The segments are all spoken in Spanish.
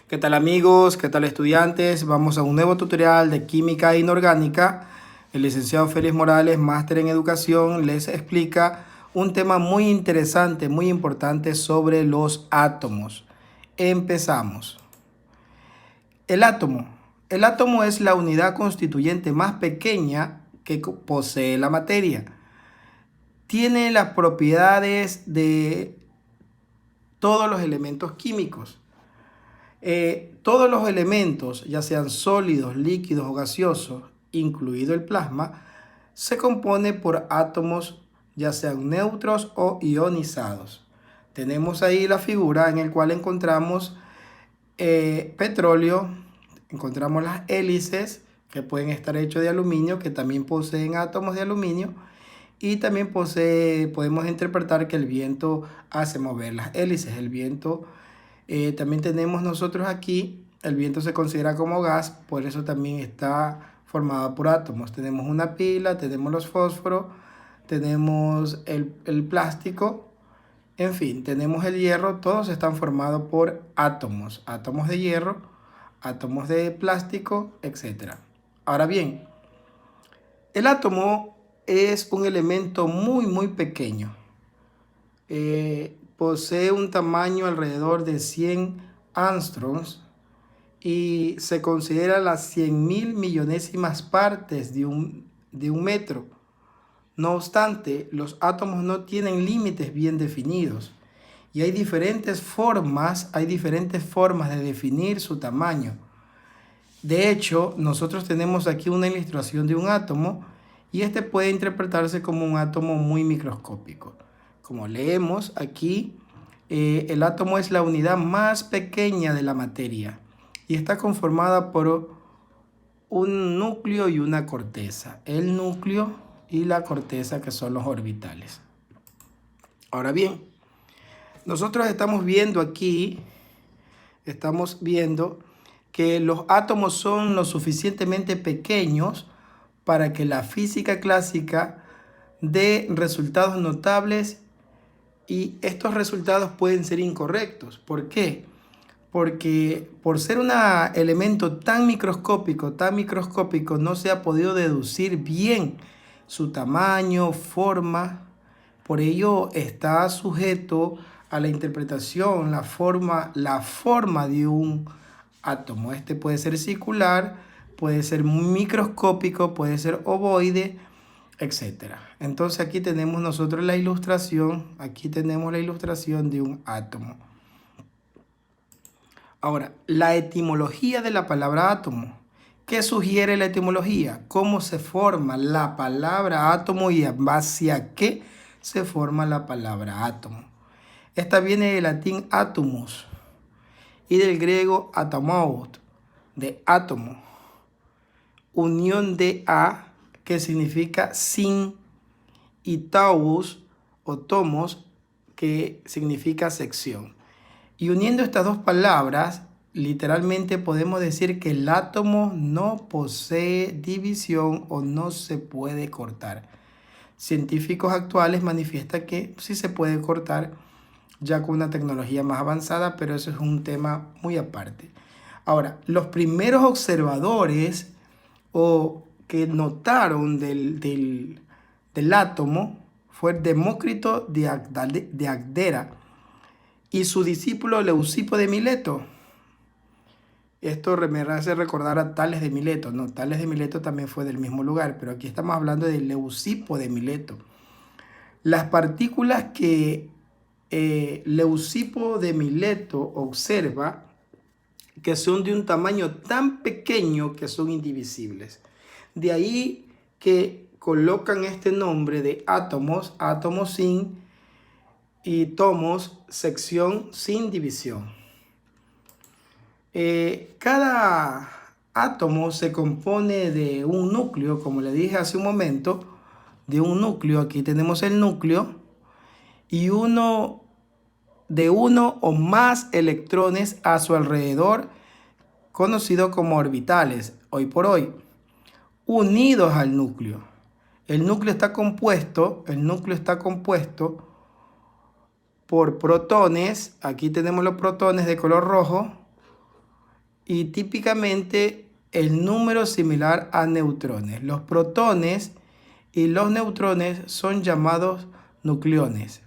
¿Qué tal amigos? ¿Qué tal estudiantes? Vamos a un nuevo tutorial de química inorgánica. El licenciado Félix Morales, máster en educación, les explica un tema muy interesante, muy importante sobre los átomos. Empezamos. El átomo. El átomo es la unidad constituyente más pequeña que posee la materia. Tiene las propiedades de todos los elementos químicos. Todos los elementos, ya sean sólidos, líquidos o gaseosos, incluido el plasma, se compone por átomos, ya sean neutros o ionizados. Tenemos ahí la figura en la cual encontramos petróleo, encontramos las hélices que pueden estar hechos de aluminio, que también poseen átomos de aluminio, y también podemos interpretar que el viento hace mover las hélices. El viento también tenemos nosotros aquí, el viento se considera como gas, por eso también está formado por átomos. Tenemos una pila, tenemos los fósforos, tenemos el plástico, en fin, tenemos el hierro, todos están formados por átomos, átomos de hierro, átomos de plástico, etc. Ahora bien, el átomo es un elemento muy pequeño. Posee un tamaño alrededor de 100 angstroms y se considera las 100.000 millonésimas partes de un metro. No obstante, los átomos no tienen límites bien definidos y hay diferentes formas de definir su tamaño. De hecho, nosotros tenemos aquí una ilustración de un átomo y este puede interpretarse como un átomo muy microscópico. Como leemos aquí, el átomo es la unidad más pequeña de la materia y está conformada por un núcleo y una corteza. El núcleo y la corteza, que son los orbitales. Ahora bien, nosotros estamos viendo que los átomos son lo suficientemente pequeños para que la física clásica dé resultados notables, y estos resultados pueden ser incorrectos. ¿Por qué? Porque por ser un elemento tan microscópico, no se ha podido deducir bien su tamaño, forma. Por ello está sujeto a la interpretación, la forma de un átomo. Este puede ser circular, puede ser microscópico, puede ser ovoide, etcétera. Entonces aquí tenemos nosotros la ilustración, de un átomo. Ahora, la etimología de la palabra átomo. ¿Qué sugiere la etimología? ¿Cómo se forma la palabra átomo y en base a qué se forma la palabra átomo? Esta viene del latín atomus y del griego atomos, de átomo, unión de a, que significa sin, y taus o tomos, que significa sección. Y uniendo estas dos palabras, literalmente podemos decir que el átomo no posee división o no se puede cortar. Científicos actuales manifiestan que sí se puede cortar ya con una tecnología más avanzada, pero eso es un tema muy aparte. Ahora, los primeros observadores o que notaron del átomo fue Demócrito de Agdera y su discípulo Leucipo de Mileto. Esto me hace recordar a Tales de Mileto. No, Tales de Mileto también fue del mismo lugar, pero aquí estamos hablando de Leucipo de Mileto. Las partículas que Leucipo de Mileto observa, que son de un tamaño tan pequeño que son indivisibles. De ahí que colocan este nombre de átomos, átomos sin, y tomos, sección sin división. Cada átomo se compone de un núcleo, como le dije hace un momento, de un núcleo. Aquí tenemos el núcleo y uno o más electrones a su alrededor, conocido como orbitales, hoy por hoy, unidos al núcleo. El núcleo está compuesto por protones. Aquí tenemos los protones de color rojo, y típicamente el número similar a neutrones. Los protones y los neutrones son llamados nucleones.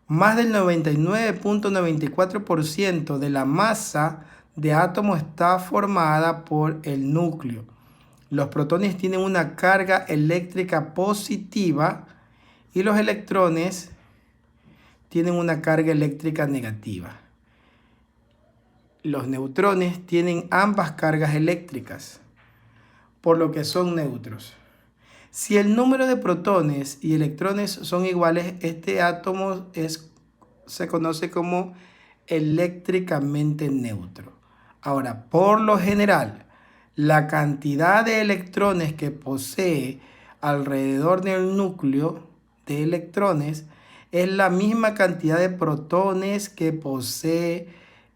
Más del 99.94% de la masa de átomos está formada por el núcleo. Los protones tienen una carga eléctrica positiva y los electrones tienen una carga eléctrica negativa. Los neutrones tienen ambas cargas eléctricas, por lo que son neutros. Si el número de protones y electrones son iguales, este átomo se conoce como eléctricamente neutro. Ahora, por lo general, la cantidad de electrones que posee alrededor del núcleo de electrones es la misma cantidad de protones que posee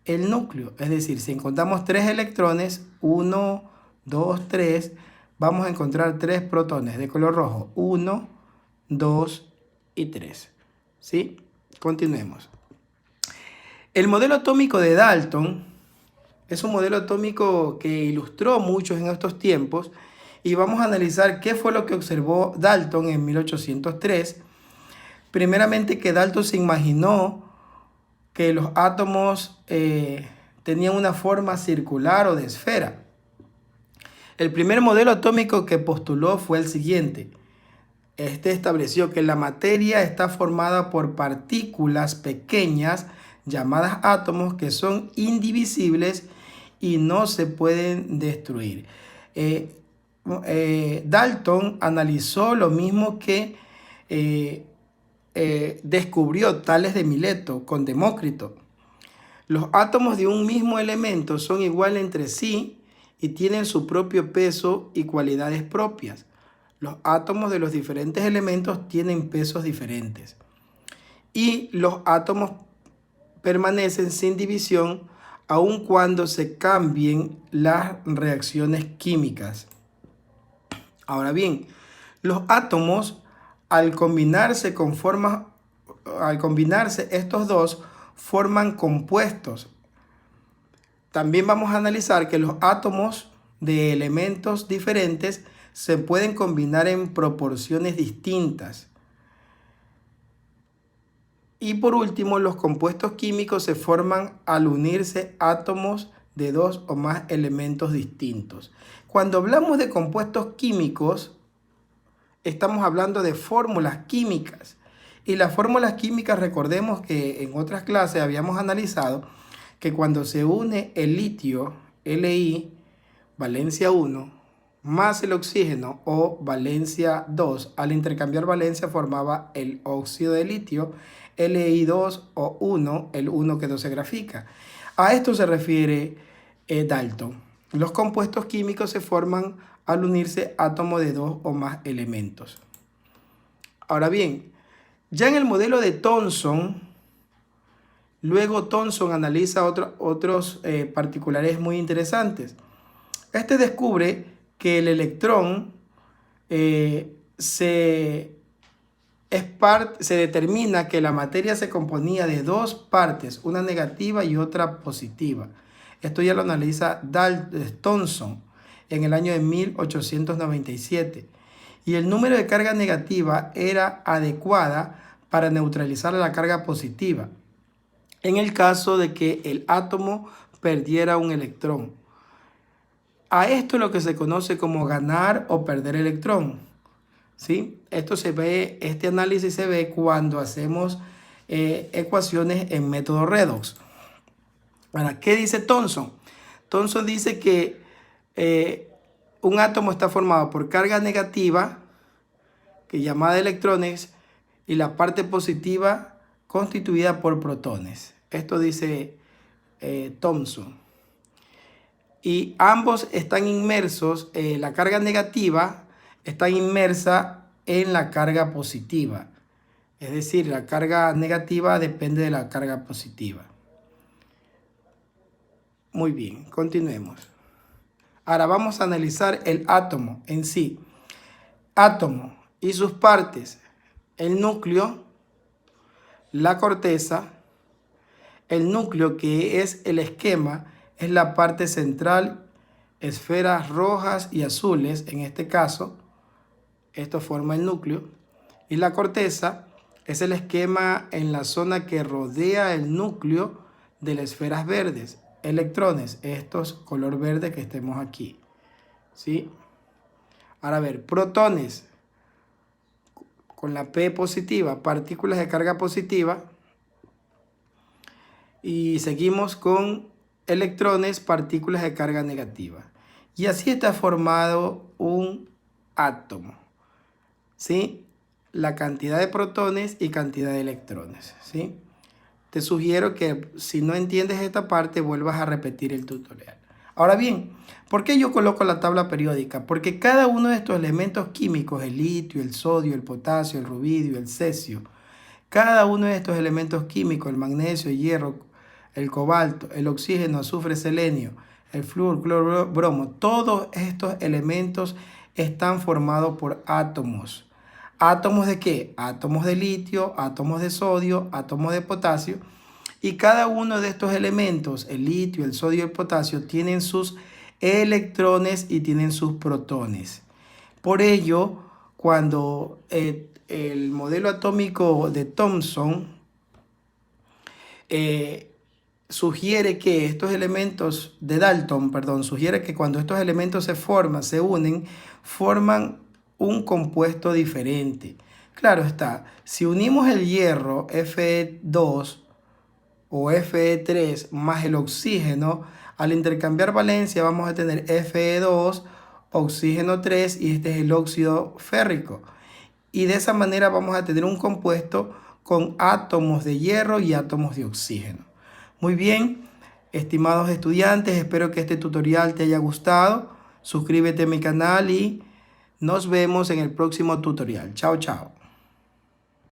el núcleo. Es decir, si encontramos 3 electrones, 1, 2, 3, vamos a encontrar 3 protones de color rojo. 1, 2 y 3. ¿Sí? Continuemos. El modelo atómico de Dalton es un modelo atómico que ilustró muchos en estos tiempos y vamos a analizar qué fue lo que observó Dalton en 1803. Primeramente, que Dalton se imaginó que los átomos tenían una forma circular o de esfera. El primer modelo atómico que postuló fue el siguiente. Este estableció que la materia está formada por partículas pequeñas llamadas átomos que son indivisibles y no se pueden destruir. Dalton analizó lo mismo que descubrió Tales de Mileto con Demócrito. Los átomos de un mismo elemento son iguales entre sí y tienen su propio peso y cualidades propias. Los átomos de los diferentes elementos tienen pesos diferentes. Y los átomos permanecen sin división aun cuando se cambien las reacciones químicas. Ahora bien, los átomos al combinarse estos dos forman compuestos. También vamos a analizar que los átomos de elementos diferentes se pueden combinar en proporciones distintas. Y por último, los compuestos químicos se forman al unirse átomos de 2 o más elementos distintos. Cuando hablamos de compuestos químicos, estamos hablando de fórmulas químicas. Y las fórmulas químicas, recordemos que en otras clases habíamos analizado que cuando se une el litio, Li, valencia 1, más el oxígeno o valencia 2, al intercambiar valencia formaba el óxido de litio, Li2 o 1, el 1 que no se grafica. A esto se refiere Dalton. Los compuestos químicos se forman al unirse átomos de 2 o más elementos. Ahora bien, ya en el modelo de Thomson, luego Thomson analiza otros particulares muy interesantes. Este descubre que el electrón se determina que la materia se componía de 2 partes, una negativa y otra positiva. Esto ya lo analiza Thomson en el año de 1897. Y el número de carga negativa era adecuada para neutralizar la carga positiva, en el caso de que el átomo perdiera un electrón. A esto es lo que se conoce como ganar o perder electrón. ¿Sí? Este análisis se ve cuando hacemos ecuaciones en método redox. Ahora, ¿qué dice Thomson? Thomson dice que un átomo está formado por carga negativa, que llamada electrones, y la parte positiva constituida por protones. Esto dice Thomson. Y ambos están inmersos, la carga negativa está inmersa en la carga positiva. Es decir, la carga negativa depende de la carga positiva. Muy bien, continuemos. Ahora vamos a analizar el átomo en sí. Átomo y sus partes: el núcleo, la corteza, el núcleo que es el esquema es la parte central, esferas rojas y azules, en este caso, esto forma el núcleo, y la corteza es el esquema en la zona que rodea el núcleo de las esferas verdes, electrones, estos color verde que estemos aquí, ¿sí? Ahora a ver, protones, con la P positiva, partículas de carga positiva, y seguimos con electrones, partículas de carga negativa. Y así está formado un átomo, ¿sí? La cantidad de protones y cantidad de electrones, ¿sí? Te sugiero que si no entiendes esta parte, vuelvas a repetir el tutorial. Ahora bien, ¿por qué yo coloco la tabla periódica? Porque cada uno de estos elementos químicos, el litio, el sodio, el potasio, el rubidio, el cesio, cada uno de estos elementos químicos, el magnesio, el hierro, el cobalto, el oxígeno, azufre, selenio, el flúor, cloro, bromo, todos estos elementos están formados por átomos. ¿Átomos de qué? Átomos de litio, átomos de sodio, átomos de potasio. Y cada uno de estos elementos, el litio, el sodio y el potasio, tienen sus electrones y tienen sus protones. Por ello, cuando el modelo atómico de Thomson sugiere que estos elementos de Dalton, perdón, sugiere que cuando estos elementos se forman, se unen, forman un compuesto diferente. Claro está, si unimos el hierro Fe2 o Fe3 más el oxígeno, al intercambiar valencia vamos a tener Fe2, oxígeno 3 y este es el óxido férrico. Y de esa manera vamos a tener un compuesto con átomos de hierro y átomos de oxígeno. Muy bien, estimados estudiantes, espero que este tutorial te haya gustado. Suscríbete a mi canal y nos vemos en el próximo tutorial. Chao, chao.